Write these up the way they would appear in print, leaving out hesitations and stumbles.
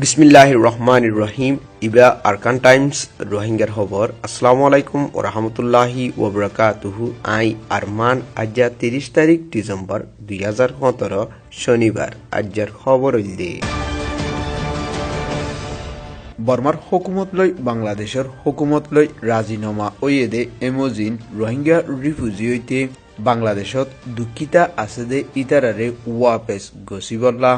বিসমিল্লাহির রহমানির রহিম। ইবা আরকান টাইমস রোহিঙ্গার খবর। আসসালামু আলাইকুম ও রহমতুল্লাহি ওবরাকাতুহু। আই আরমান। আজ্জা 30 তারিখ ডিসেম্বর 2017 শনিবার। আজ্জার খবর হইলে বর্মার হুকুমত লই বাংলাদেশের হুকুমত লই রাজিনামা ওয়েদে এমোজিন রোহিঙ্গা রিফিউজি হইতে বাংলাদেশত দুঃখিতা আছে দে ইতারারে ওয়াপেস গসিবল্লা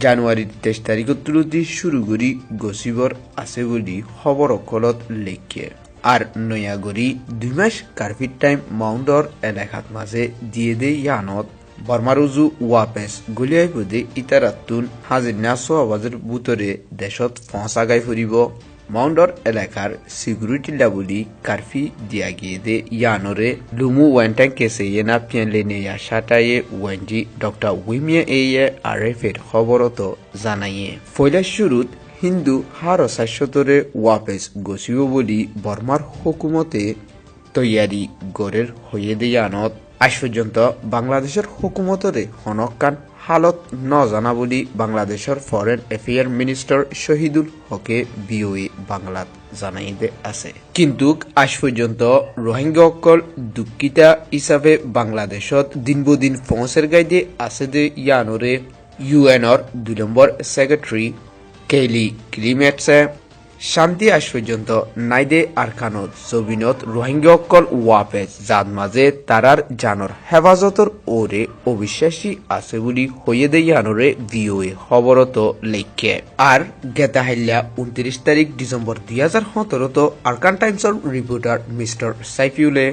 জানুয়ারির 23 তারিখত তুলতি শুরু করি গসিবর আছে বলি খবর অকলত লেখে। আর নয়াগরি 2 মাস কার্ফিট টাইম মাউন্টর এলাকাত মাঝে দিয়ে দে ইয়ানত বর্মারুজু ওয়াপেস গলিয়াই পদে ইতারাতুন হাজির নাসো আওয়াজের বুতরে দেশত ফসাগাই ফুরিব। মাউন্টর এলাকার সিকিউরিটি লাবলি কার্ফি দিয়া গিয়ে দে ইয়ানরে লুমু ওয়েন্টাং কেসে ইয়েনা পিয়ানলে নেয়া সাটায়ে ওয়েন্ডি ডক্টর উইমিয়া এয়ে আরএফের খবরত জানাইয়ে ফয়লা শুরুত হিন্দু হার সাশ্যতরে ওয়াপেস গছিও বলি বর্মার হুকুমতে তৈয়ারি গড়ের হয়ে দেয়ানত আজ পর্যন্ত বাংলাদেশের হুকুমতরে হনকান হালত ন জানা বলি বাংলাদেশের ফরেন অ্যাফেয়ার মিনিস্টার শহীদুল হকে বিওএ বাংলাত জানাই দে আছে। কিন্তু আজ পর্যন্ত রোহিঙ্গা অকল দুঃখিতা হিসাবে বাংলাদেশত দিনবদিন ফৌসের গাইদে আছে দে ইয়ানরে ইউএনর 2 নম্বর সেক্রেটারি কেলি ক্লিমেটসে শান্তি আজ পর্যন্ত নাইদে আরকানত জবিনত রোহিঙ্গা অকল ওয়াপেস যার মাঝে তারার জানর হেফাজতর ওরে অবিশ্বাসী আছে বলি হইয়ে দে ইয়ানরে ভিওএ খবরত লেখে। আর গেতা হাইল্লা 29 তারিখ ডিসেম্বর 2017 আরকান টাইমসর রিপোর্টার মিস্টার সাইফিউলে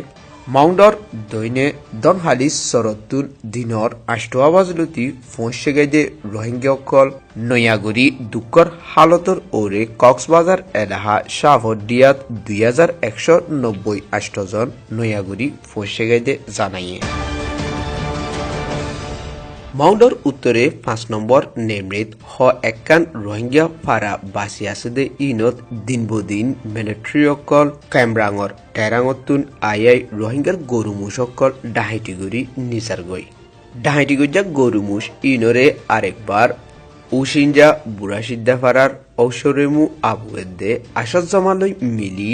মাউন্টর দৈনে দনহালি সরতুন দিনর 8 বাজলতি ফোঁসে গাইদে রোহিঙ্গা অকল নয়াগরি দুঃখর হালতর ওরে কক্সবাজার এলাহা শাহদিয়াত 2190 জন নয়াগরি ফোঁসে গাইদে জানাইয়ে। মাউন্টর উত্তরে 5 নম্বর নেমরেত হ একখান রোহিঙ্গা ফারা বাসি আছে দে ইনত দিনবদিন মিলিটারি অকল ক্যামরাঙর টেরাঙতুন আই রোহিঙ্গার গরুমুষ অকল ডাহাইটিগুড়ি নিচার গই ডাহাইটিগুজা গরুমুষ ইনরে আরেকবার উসিনজা বুড়া সিদ্ধা ফারার ঔষরেমু আবুয়েদে আসত জমালই মিলি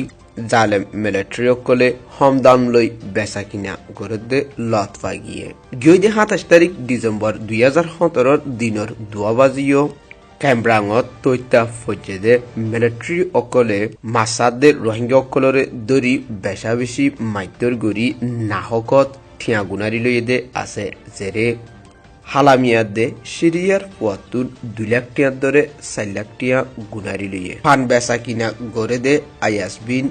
জালেম মিলিটারি অকলে হম দাম লই বেচা কিনা গরদে লত পাগিয়ে গিয়ে 27 তারিখ ডিসেম্বর 2017 দিনর 2 বাজিও ক্যামব্রাঙত তৈতা ফজেদে মিলিটারি অকলে মাসাদে রোহিঙ্গা অকলরে দরি বেচা বেশি মাইতর গরি নাহকত ঠিয়াগুনারি লইয়ে আছে জেরে হালামিয়া দে সিরিয়ার পুয়াতুন 2 লাখ টিয়ার দরে 4 লাখ টিয়া গুনারি লইয়ে ফান বেচা কিনা গড়ে দে আয়াসবিন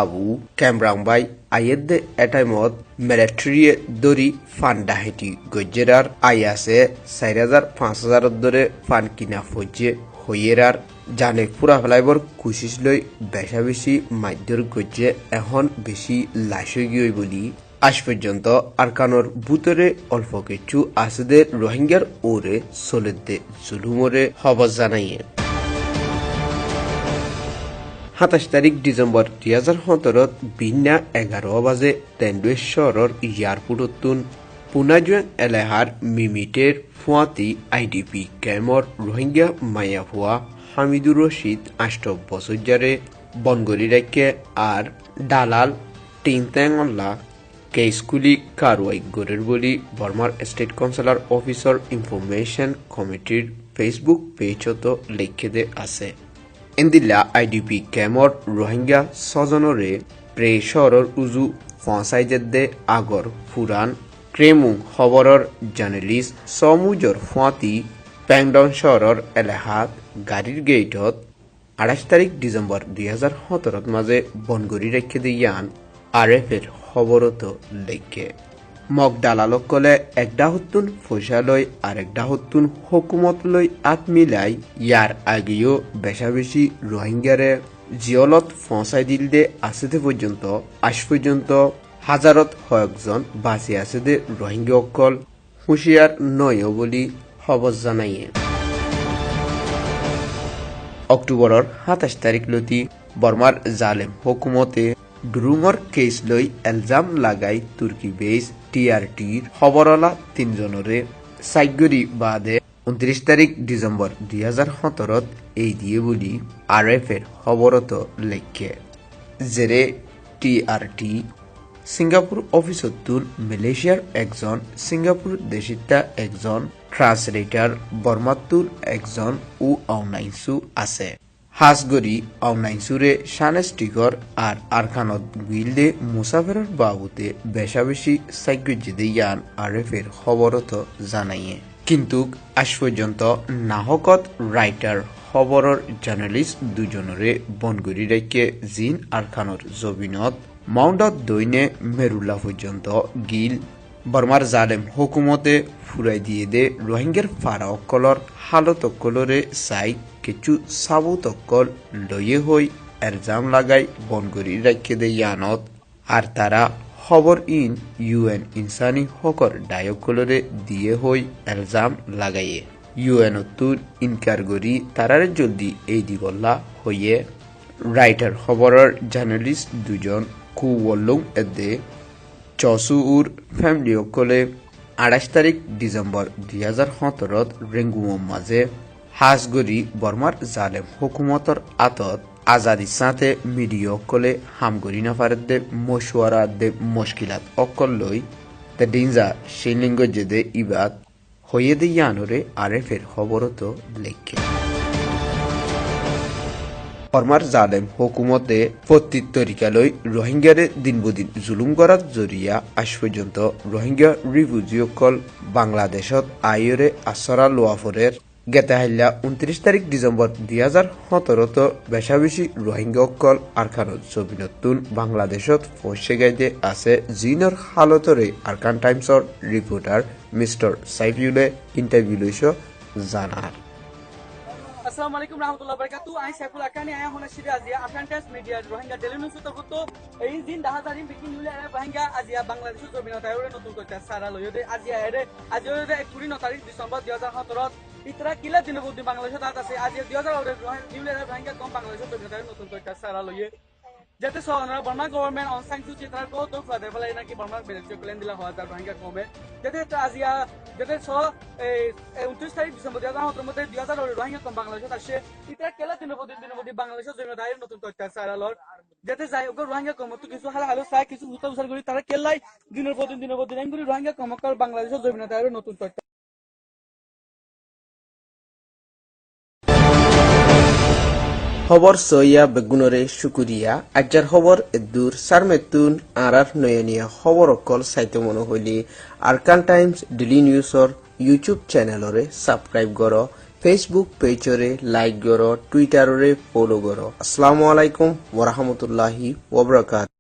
আবু ক্যামরাং বাই আয়ের দে এটাইমত মিলিটারি দরি ফান ডাহেটি গজ্জেরার আয়াসে 4000-5000 দরে ফান কিনা ফজ্জে হইয়েরার জানে পুরা ফেলাইবর কুশিস লই বেশা বেশি মাধ্যর গজ্জে এখন বেশি লাশ গিয়ে বলি আজ পর্যন্ত আরকানোর বুতরে অল্প কিছু আসেদের রোহিঙ্গার ওরে চলেদে জুলুমরে খবর জানাইয়ে। 27 তারিখ ডিসেম্বর 2017 বিন্যা 11 বাজে তেন্ডুয়েশ্বরর এয়ারপোর্টতুন পুনাজুয়াং এলাহার মিমিটের ফুয়াতি আইডিপি ক্যাম্পর রোহিঙ্গা মায়াফুয়া হামিদুর রশিদ 8 বছর জারে বনগরি রেখে আর দালাল টিংত্যাংল্লা কেসকুলি কারওয়াই গড়ের বলি বর্মার স্টেট কাউন্সিলর অফিসার ইনফরমেশন কমিটির ফেসবুক পেজত লিখে দে আছে। এন্দিল্লা আইডিপি ক্যাম্পর রোহিঙ্গা স্বজনরে প্রেশরর উজু ফসাইজে আগর ফুরান ক্রেমুং খবরর জার্নালিস্ট সমুজর ফুয়াতি প্যাংডন শহরর এলাহাত গাড়ির গেটত 28 তারিখ ডিসেম্বর 2017 মাঝে বনগরি রেখে দিয়ান আরএফের খবরত লেখে। মগ দালালক কলে একটা হতুন পয়সা লই আর একটা হতুন হুকুমত লই আত মিলাই ইয়ার আগেও বেশা বেশি রোহিঙ্গারে জিয়লত ফসাই দিল দে আসতে পর্যন্ত আজ পর্যন্ত হাজারত কয়েকজন বাঁচি আছে দে রোহিঙ্গা অকল হুঁশিয়ার নয় বলি খবর জানাইয়ে। অক্টোবরের 27 তারিখ লতি বর্মার জালেম হুকুমতে ড্রুমর কেস লই এলজাম লাগাই তুর্কি বেস টিআরটির খবরলা 3 জনরে সাইগরি বাদে 29 তারিখ ডিসেম্বর 2017 এই দিয়ে বলি RF-এর খবরত লেখে জেরে TRT সিঙ্গাপুর অফিসতুল মালয়েশিয়ার একজন সিঙ্গাপুর দেশিতা একজন ট্রান্সলেটর বর্মাতুল একজন ও আউনাইসু আছে হাসগরি আউনাইসুরে শানেস্টিকর আর আরখানত গিলদে মুসাফেরর বাবুতে বেশাবেশি সাইকুজিদে ইয়ান RF-এর খবরত জানাইয়ে কিন্তু আজ পর্যন্ত নাহকত রাইটার খবরের জার্নালিস্ট দুজনরে বনগুরি রেখে জিন আরখানোর জবিনত মাউন্টত দৈনে মেরুল্লা পর্যন্ত গিল বর্মার জালেম হুকুমতে ফুরাই দিয়ে দে রোহিঙ্গার ফারা অকলর হালত অকলরে চাই কিছু সাবুত অকল লয়ে হই এরজাম লাগাই বনগুরি রেখে দে ইয়ানত আর তারা খবর UN ইনসানি হকর ডায়কলরে দিয়ে হই এলজাম লাগাইয়ে UN তুর ইনকার গরি তারারে জলদি এই দিগল্লা হইয়ে রাইটার খবরের জার্নালিস্ট দুজন কুওয়াল্লুং এদে চসুউর ফ্যামিলি অকলে 28 তারিখ ডিসেম্বর 2017 রেঙ্গুমম মাঝে হাসগরি বর্মার জালেম হুকুমতর আতত আজাদি সাথে মিডিয়া অকলে হামগরি নাফারদে মশওয়ারা দে মুশকিলাত অকল লই তে ডিনজা শিলিঙ্গ জেদে ইবাদ হয়ে দে ইয়ানরে RF-এর খবরত লেখে বর্মার জালেম হুকুমতে প্রত্যেক তরিকালৈ রোহিঙ্গারে দিনবদিন জুলুম করার জরিয়া আজ পর্যন্ত রোহিঙ্গা রিফিউজি অকল বাংলাদেশত আইয়রে আশ্রা লোয়াফরের গেতাহাল্লা 29 তারিখ ডিসেম্বর 2017 বেশাবেশি রোহিঙ্গা অকল আরখানত জবিনতুন বাংলাদেশত পৌঁছে গাইতে আছে জিনর হালতরে আরকান টাইমসর রিপোর্টার মিস্টার সাইফিউলে ইন্টারভিউ লইছ জানার আসসালামু আলাইকুম রাহমাতুল্লাহি ওয়া বারাকাতুহু আই সাইফুল আকানি আয়া হনা শিরে আজিয়া Afghan times media Rohingya daily news তরফত এই দিন দাহাজারি বিকিং নিলে রোহিঙ্গা আজিয়া বাংলাদেশের জমিনতায়রে নতুন কইতা সারা লইতে আজিয়া এরে আজিয়া 29 তারিখ ডিসেম্বর 2017 ইতরা কিলা দিন বুদ্ধি বাংলাদেশে দাঁত আছে আজিয়া 2000 নিলে রোহিঙ্গা কম বাংলাদেশের জমিনতায়রে নতুন কইতা সারা লইয়ে যাতে সরকার বর্মা গভর্নমেন্ট অন সাংসু চিত্রার কো তো ফাদে ফলাই নাকি বর্মা বেলেন্সিও প্ল্যান দিলা হওয়া তার রোহিঙ্গা কমে যাতে আজিয়া যাতে 29 তারিখ ডিসেম্বর 2017 মধ্যে 2000 রোহিঙ্গা কম বাংলাদেশে আসে ইতরা কেলা দিন বুদ্ধি বাংলাদেশের জমিনতায়রে নতুন কইতা সারা লর যাতে যাই ওগো রোহিঙ্গা কম তো কিছু হালা হালো চাই কিছু উত্তর উত্তর করি তারা কেলাই দিনের পর দিন এমনি রোহিঙ্গা কম বাংলাদেশের জমিনতায়রে নতুন কইতা খবর সইয়া বেগুনরে শুকুরিয়া আজ্জার খবর এদুর সারমেতুন আরার নয়নিয়া খবর অকল সাইতে মনে হইলি আরকান টাইমস ডেলি নিউজর ইউটিউব চ্যানেলরে সাবস্ক্রাইব করো ফেসবুক পেজরে লাইক করো টুইটাররে ফলো করো আসসালামু আলাইকুম ওয়া রাহমাতুল্লাহি ওয়া বারাকাতুহু।